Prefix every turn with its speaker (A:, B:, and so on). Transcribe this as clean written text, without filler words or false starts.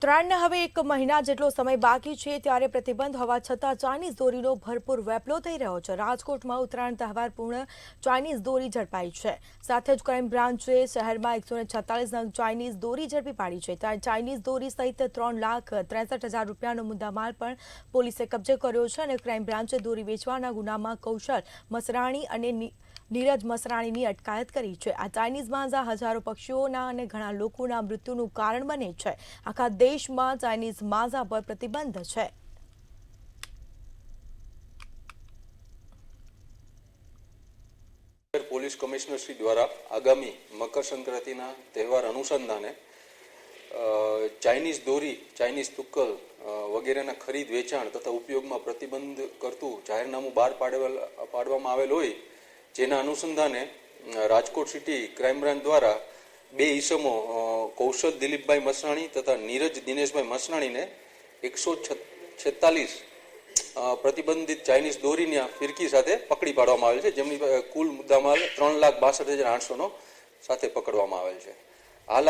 A: ઉત્તરાયણને હવે એક મહિના જેટલો સમય બાકી છે ત્યારે પ્રતિબંધ હોવા છતાં ચાઇનીઝ દોરીનો ભરપૂર વેપલો થઈ રહ્યો છે। રાજકોટમાં ઉત્તરાયણ તહેવાર પૂર્ણ ચાઇનીઝ દોરી ઝડપાઈ છે। સાથે જ ક્રાઇમ બ્રાન્ચે શહેરમાં 146 નંગ ચાઇનીઝ દોરી ઝડપી પાડી છે। ત્યારે ચાઇનીઝ દોરી સહિત 3,63,000 રૂપિયાનો મુદ્દામાલ પણ પોલીસે કબજે કર્યો છે અને ક્રાઇમ બ્રાન્ચે દોરી વેચવાના ગુનામાં કૌશલ મસરાણી અને નીરજ મસરાણીની અટકાયત કરી છે। આ ચાઇનીઝ માંઝા હજારો પક્ષીઓના અને ઘણા લોકોના મૃત્યુનું કારણ બને છે। આખા દેશમાં ચાઇનીઝ માંઝા પર પ્રતિબંધ છે।
B: પોલીસ કમિશનર શ્રી દ્વારા આગામી મકર સંક્રાંતિના તહેવાર અનુસંધાને ચાઇનીઝ દોરી, ચાઇનીઝ તુક્કલ વગેરેના ખરીદ વેચાણ તથા ઉપયોગમાં પ્રતિબંધ કરતું જાહેરનામું બહાર પાડવામાં આવેલ હોય, જેના અનુસંધાને રાજકોટ સિટી ક્રાઇમ બ્રાન્ચ દ્વારા બે ઈસમો કૌશલ દિલીપભાઈ મસરાણી તથા નીરજ દિનેશભાઈ મસરાણીને 146 પ્રતિબંધિત ચાઇનીઝ દોરીની ફિરકી સાથે પકડી પાડવામાં આવેલ છે, જેમની કુલ મુદ્દામાલ 3,62,800 સાથે પકડવામાં આવેલ છે। હાલ